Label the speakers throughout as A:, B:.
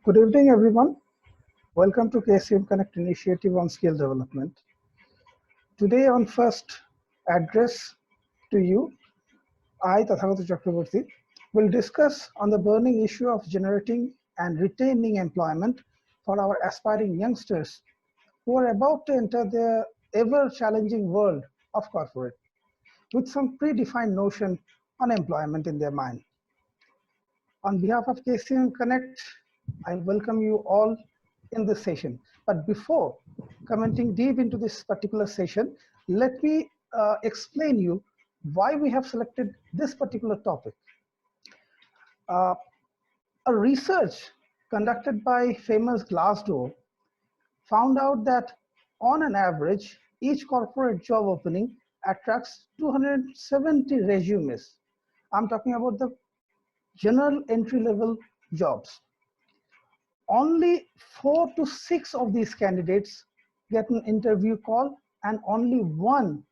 A: Good evening, everyone. Welcome to KCMconnect Initiative on Skill Development. Today on first address to you, I, Tathagata Chakraborti, will discuss on the burning issue of generating and retaining employment for our aspiring youngsters who are about to enter the ever-challenging world of corporate with some predefined notion on employment in their mind. On behalf of KCM Connect, I welcome you all in this session. But before commenting deep into this particular session, let me explain you why we have selected this particular topic. A research conducted by famous Glassdoor found out that on an average, each corporate job opening attracts 270 resumes. I'm talking about the general entry-level jobs. Only 4 to 6 of these candidates get an interview call and only one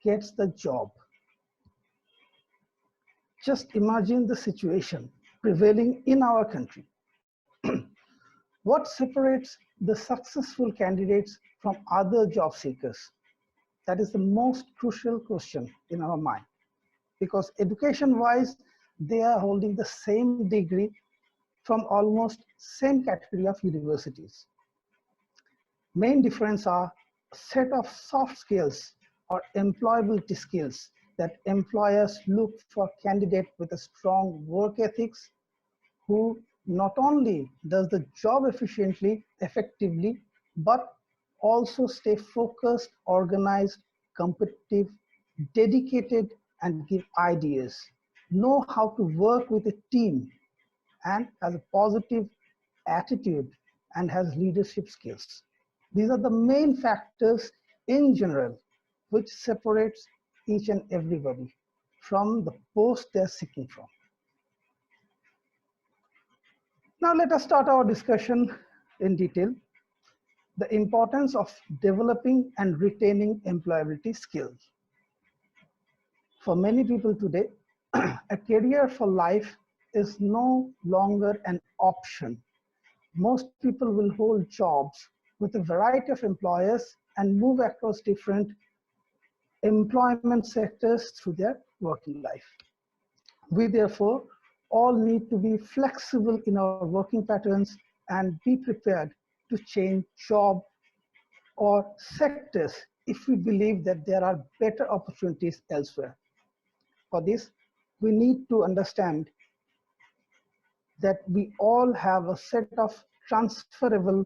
A: gets the job. Just imagine the situation prevailing in our country. What separates the successful candidates from other job seekers? That is the most crucial question in our mind, because education-wise, they are holding the same degree from almost same category of universities. Main difference are a set of soft skills or employability skills that employers look for candidate with a strong work ethics who not only does the job efficiently, effectively, but also stay focused, organized, competitive, dedicated, and give ideas, know how to work with a team, and has a positive attitude and has leadership skills. These are the main factors in general which separates each and everybody from the post they're seeking from. Now let us start our discussion in detail. The importance of developing and retaining employability skills. For many people today, a career for life is no longer an option. Most people will hold jobs with a variety of employers and move across different employment sectors through their working life. We therefore all need to be flexible in our working patterns and be prepared to change job or sectors if we believe that there are better opportunities elsewhere. For this, we need to understand that we all have a set of transferable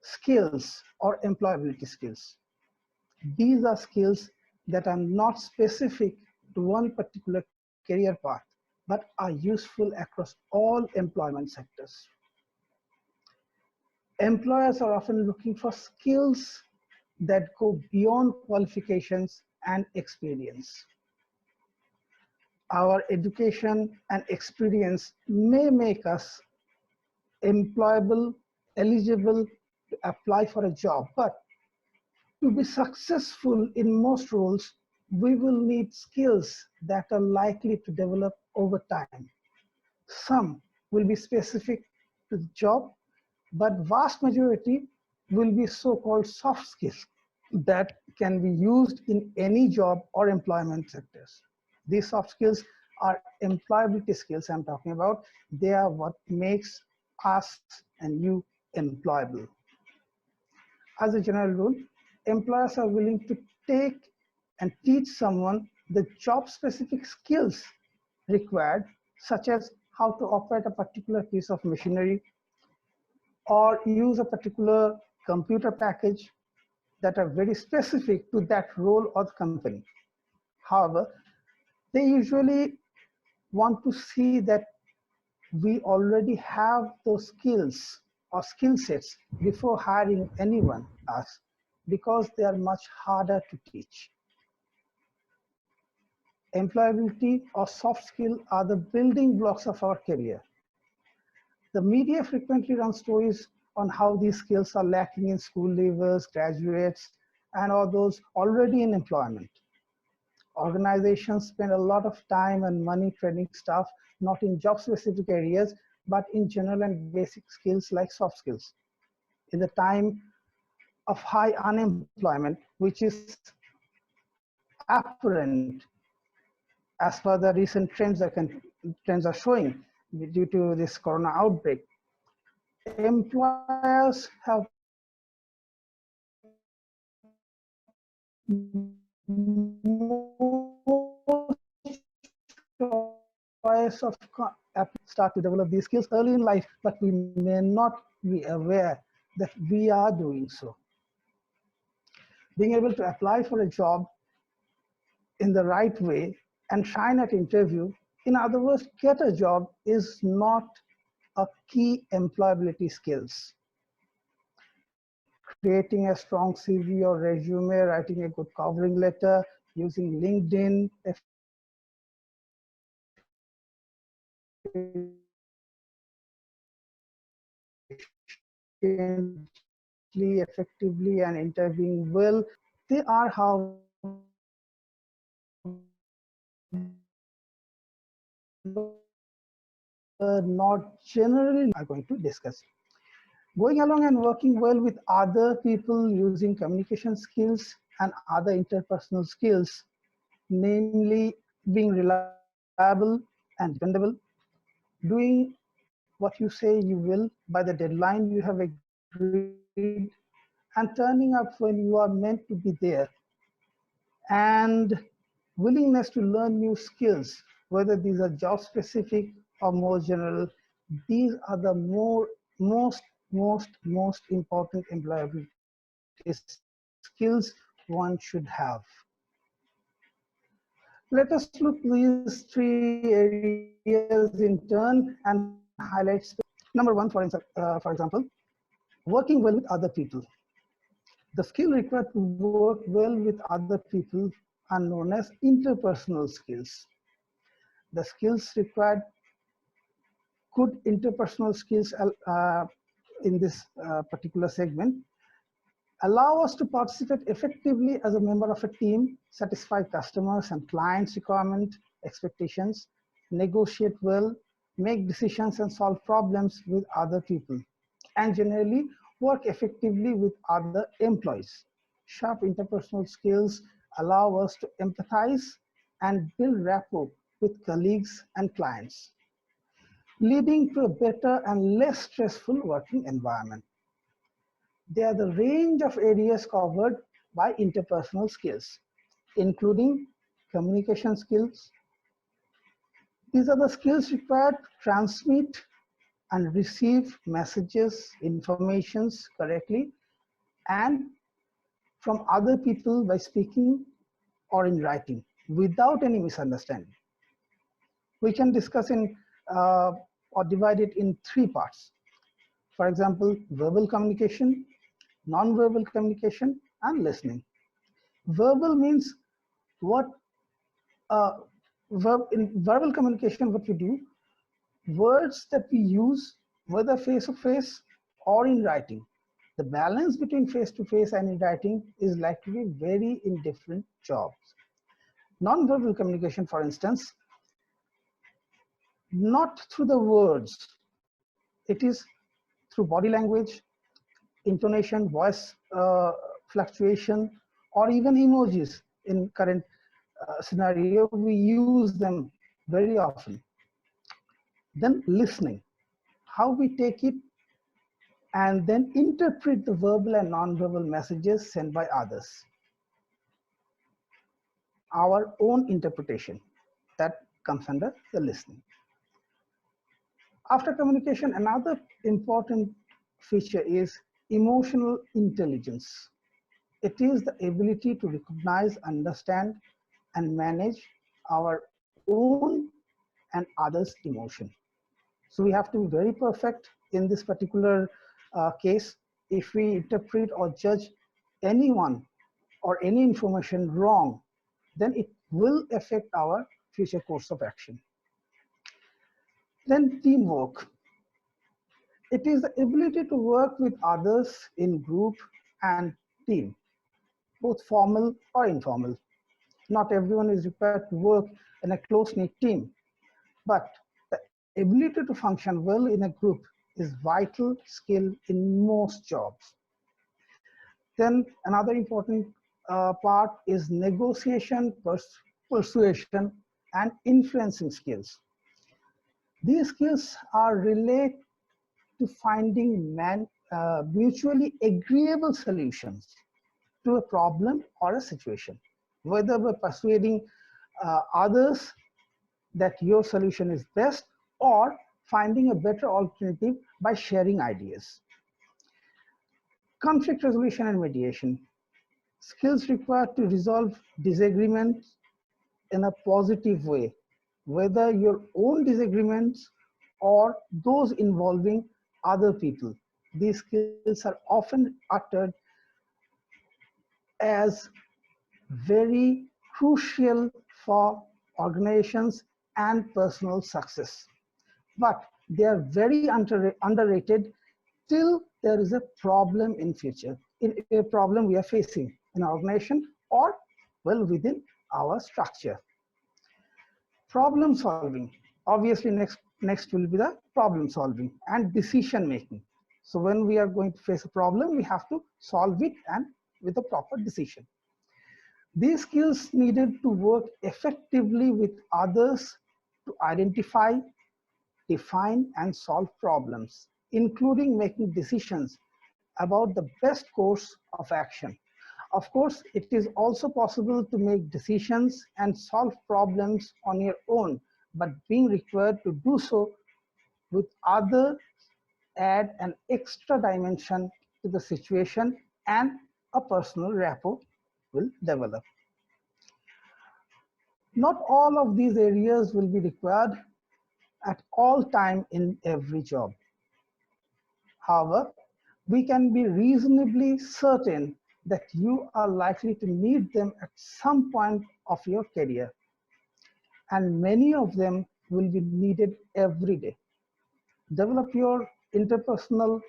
A: skills or employability skills. These are skills that are not specific to one particular career path, but are useful across all employment sectors. Employers are often looking for skills that go beyond qualifications and experience. Our education and experience may make us employable, eligible to apply for a job, but to be successful in most roles, we will need skills that are likely to develop over time. Some will be specific to the job, but vast majority will be so-called soft skills that can be used in any job or employment sectors. These soft skills are employability skills I'm talking about. They are what makes us and you employable. As a general rule, employers are willing to take and teach someone the job-specific skills required, such as how to operate a particular piece of machinery or use a particular computer package that are very specific to that role or the company. However, they usually want to see that we already have those skills or skill sets before hiring anyone else, because they are much harder to teach. Employability or soft skill are the building blocks of our career. The media frequently runs stories on how these skills are lacking in school leavers, graduates, and all those already in employment. Organizations spend a lot of time and money training staff, not in job-specific areas, but in general and basic skills like soft skills. In the time of high unemployment, which is apparent as per the recent trends are showing due to this corona outbreak, employers have choice of start to develop these skills early in life, but we may not be aware that we are doing so. Being able to apply for a job in the right way and shine at interview, in other words, get a job, is not a key employability skills. Creating a strong CV or resume, writing a good covering letter, using LinkedIn effectively and interviewing well, they are how not generally are going to discuss. Going along and working well with other people using communication skills and other interpersonal skills, namely being reliable and dependable, doing what you say you will by the deadline you have agreed, and turning up when you are meant to be there, and willingness to learn new skills, whether these are job specific or more general. These are the most important employability skills one should have. Let us look these three areas in turn and highlight. Number one, for example, working well with other people. The skill required to work well with other people are known as interpersonal skills. The skills required, good interpersonal skills in this particular segment, allow us to participate effectively as a member of a team, satisfy customers and clients' requirement, expectations, negotiate well, make decisions and solve problems with other people, and generally work effectively with other employees. Sharp interpersonal skills allow us to empathize and build rapport with colleagues and clients, leading to a better and less stressful working environment. They are the range of areas covered by interpersonal skills, including communication skills. These are the skills required to transmit and receive messages, informations correctly, and from other people by speaking or in writing without any misunderstanding. We can discuss in or divide it in three parts. For example, verbal communication, non-verbal communication, and listening. Verbal means what in verbal communication, what we do, words that we use, whether face to face or in writing. The balance between face to face and in writing is likely to vary in different jobs. Non-verbal communication, for instance, not through the words, it is through body language, intonation, voice fluctuation, or even emojis. In current scenario, we use them very often. Then listening, how we take it and then interpret the verbal and non-verbal messages sent by others. Our own interpretation, that comes under the listening. After communication, another important feature is emotional intelligence. It is the ability to recognize, understand, and manage our own and others' emotion. So we have to be very perfect in this particular case. If we interpret or judge anyone or any information wrong, then it will affect our future course of action. Then teamwork. It is the ability to work with others in group and team, both formal or informal. Not everyone is required to work in a close-knit team, but the ability to function well in a group is vital skill in most jobs. Then another important part is negotiation, persuasion, and influencing skills. These skills are related to finding mutually agreeable solutions to a problem or a situation, whether by persuading others that your solution is best or finding a better alternative by sharing ideas. Conflict resolution and mediation. Skills required to resolve disagreements in a positive way, whether your own disagreements or those involving other people. These skills are often uttered as very crucial for organizations and personal success. But they are very underrated till there is a problem in future, in a problem we are facing in our organization or well within our structure. Problem solving. Obviously, next will be the problem solving and decision making. So when we are going to face a problem, we have to solve it and with a proper decision. These skills needed to work effectively with others to identify, define, and solve problems, including making decisions about the best course of action. Of course, it is also possible to make decisions and solve problems on your own, but being required to do so with others add an extra dimension to the situation and a personal rapport will develop. Not all of these areas will be required at all time in every job. However, we can be reasonably certain that you are likely to need them at some point of your career, and many of them will be needed every day. Develop your interpersonal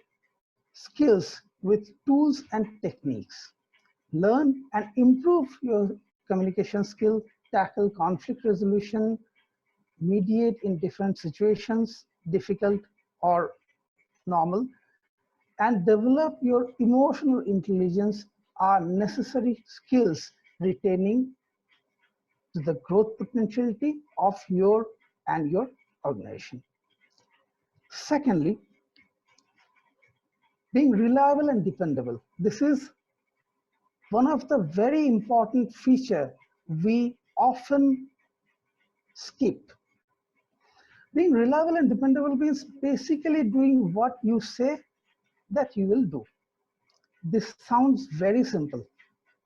A: skills with tools and techniques. Learn and improve your communication skill, tackle conflict resolution, mediate in different situations, difficult or normal, and develop your emotional intelligence are necessary skills retaining to the growth potentiality of your and your organization. Secondly, being reliable and dependable. This is one of the very important features we often skip. Being reliable and dependable means basically doing what you say that you will do. This sounds very simple,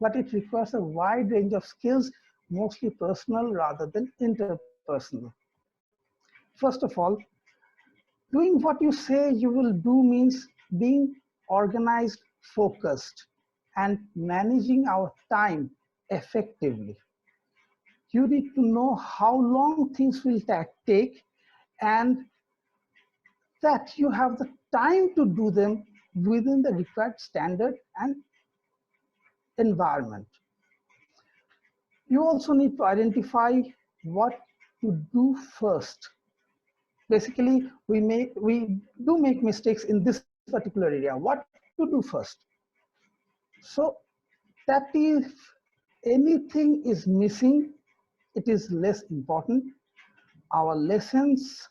A: but it requires a wide range of skills, mostly personal rather than interpersonal. First of all, doing what you say you will do means being organized, focused, and managing our time effectively. You need to know how long things will take and that you have the time to do them within the required standard and environment. You also need to identify what to do first. Basically, we do make mistakes in this particular area. What to do first? So that if anything is missing, it is less important. Our lessons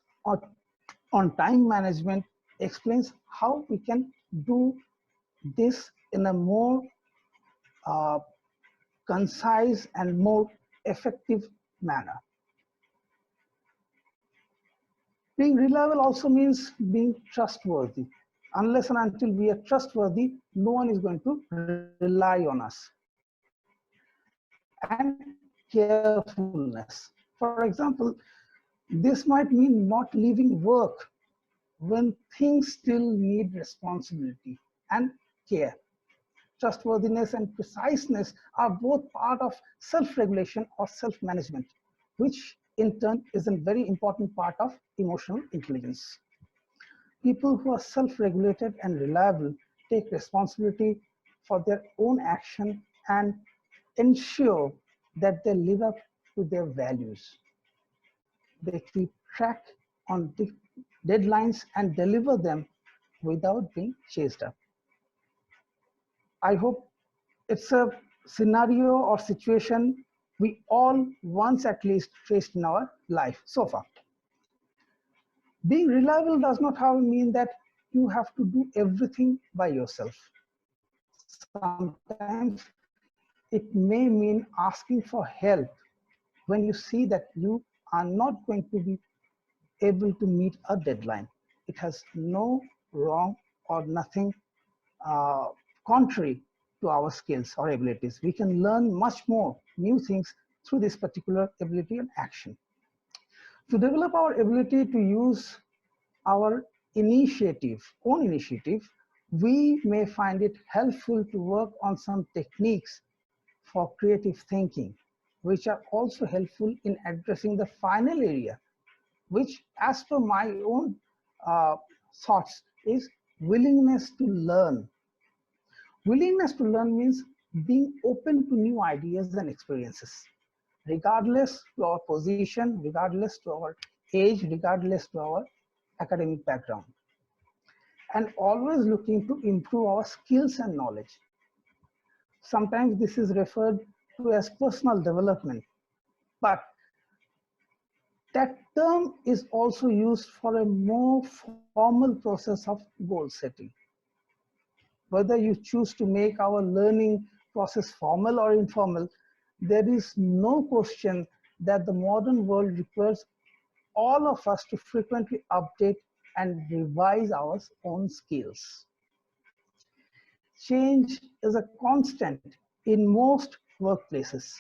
A: on time management explains how we can do this in a more concise and more effective manner. Being reliable also means being trustworthy. Unless and until we are trustworthy, no one is going to rely on us. And carefulness. For example, this might mean not leaving work when things still need responsibility and care. Trustworthiness and preciseness are both part of self-regulation or self-management, which in turn is a very important part of emotional intelligence. People who are self-regulated and reliable take responsibility for their own action and ensure that they live up to their values. They keep track on the deadlines and deliver them without being chased up. I hope it's a scenario or situation we all once at least faced in our life so far. Being reliable does not have mean that you have to do everything by yourself. Sometimes it may mean asking for help when you see that you are not going to be able to meet a deadline. It has no wrong or nothing contrary to our skills or abilities. We can learn much more new things through this particular ability and action. To develop our ability to use our own initiative, we may find it helpful to work on some techniques for creative thinking, which are also helpful in addressing the final area, which, as per my own thoughts, is willingness to learn. Willingness to learn means being open to new ideas and experiences, regardless to our position, regardless to our age, regardless to our academic background, and always looking to improve our skills and knowledge. Sometimes this is referred to as personal development, but that term is also used for a more formal process of goal setting. Whether you choose to make our learning process formal or informal, there is no question that the modern world requires all of us to frequently update and revise our own skills. Change is a constant in most workplaces,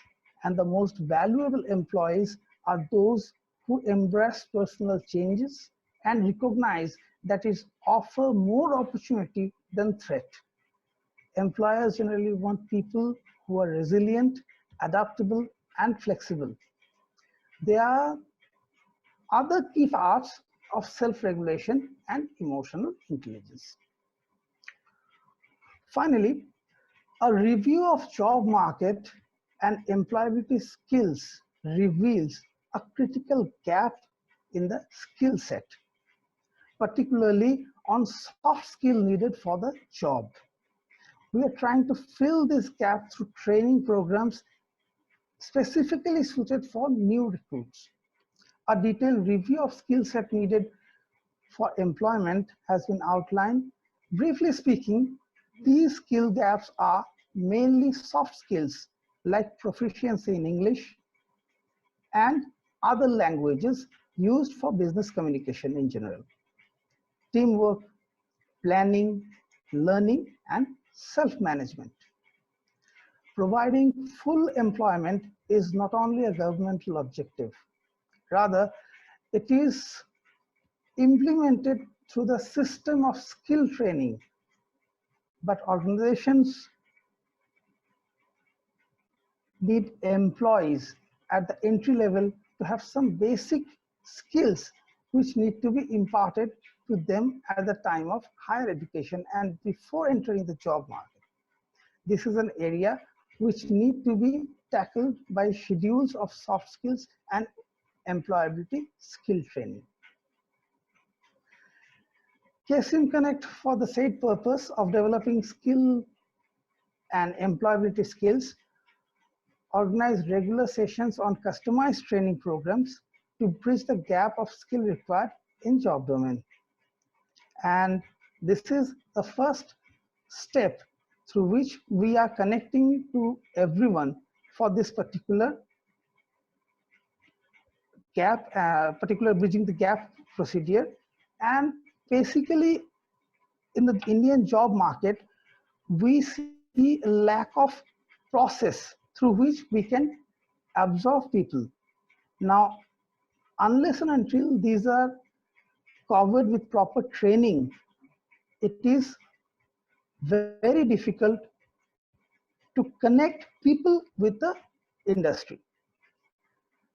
A: and the most valuable employees are those who embrace personal changes and recognize that it offers more opportunity than threat. Employers generally want people who are resilient, adaptable, and flexible. There are other key parts of self-regulation and emotional intelligence. Finally, a review of job market and employability skills reveals a critical gap in the skill set, particularly on soft skill needed for the job. We are trying to fill this gap through training programs specifically suited for new recruits. A detailed review of skill set needed for employment has been outlined. Briefly speaking, these skill gaps are mainly soft skills like proficiency in English and other languages used for business communication in general, teamwork, planning, learning, and self-management. Providing full employment is not only a governmental objective, rather it is implemented through the system of skill training, but organizations need employees at the entry level to have some basic skills which need to be imparted to them at the time of higher education and before entering the job market. This is an area which need to be tackled by schedules of soft skills and employability skill training. KCMconnect, for the said purpose of developing skill and employability skills, organize regular sessions on customized training programs to bridge the gap of skill required in job domain. And this is the first step through which we are connecting to everyone for this particular gap, particular bridging the gap procedure. And basically in the Indian job market, we see a lack of process through which we can absorb people. Now, unless and until these are covered with proper training, it is very difficult to connect people with the industry.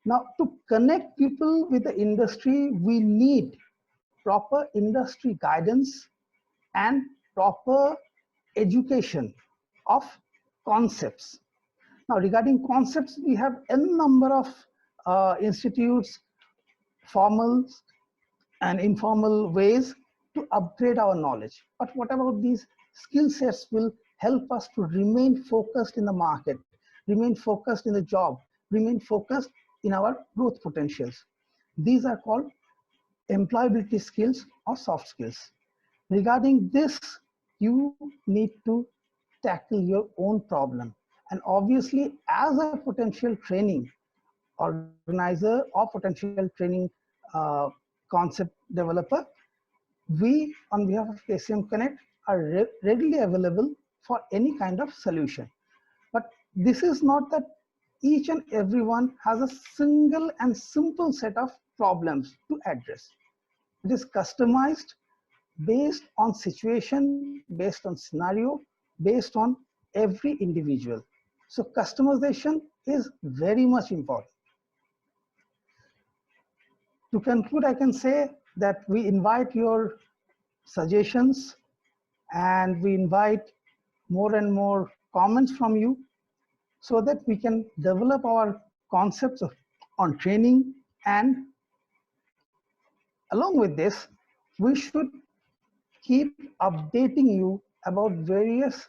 A: Now, to connect people with the industry, we need proper industry guidance and proper education of concepts. Now, regarding concepts, we have n number of institutes, formals, and informal ways to upgrade our knowledge. But what about these skill sets will help us to remain focused in the market, remain focused in the job, remain focused in our growth potentials? These are called employability skills or soft skills. Regarding this, you need to tackle your own problem. And obviously, as a potential training organizer or potential training uh, concept developer, we on behalf of KCM Connect are readily available for any kind of solution. But this is not that each and everyone has a single and simple set of problems to address. It is customized based on situation, based on scenario, based on every individual. So customization is very much important. To conclude, I can say that we invite your suggestions and we invite more and more comments from you so that we can develop our concepts on training. And along with this, we should keep updating you about various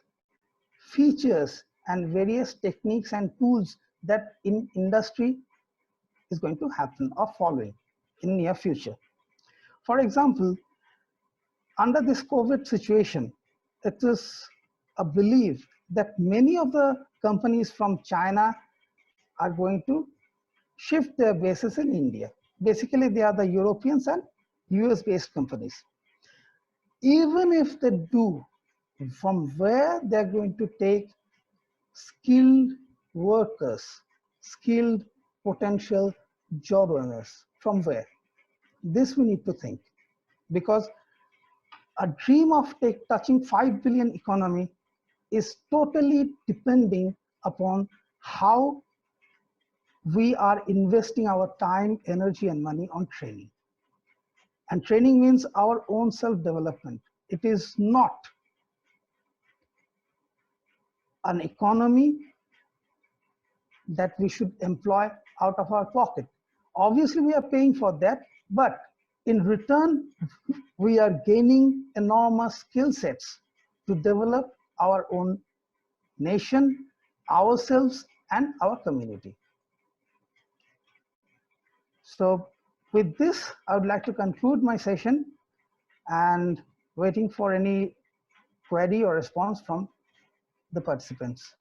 A: features and various techniques and tools that in industry is going to happen or following in near future. For example, under this COVID situation, it is a belief that many of the companies from China are going to shift their bases in India. Basically, they are the Europeans and US based companies. Even if they do, from where they're going to take skilled workers, skilled potential job earners, from where? This we need to think, because a dream of touching 5 billion economy is totally depending upon how we are investing our time, energy, and money on training. And training means our own self-development. It is not an economy that we should employ out of our pocket. Obviously, we are paying for that, but in return, we are gaining enormous skill sets to develop our own nation, ourselves, and our community. So with this, I would like to conclude my session and waiting for any query or response from the participants.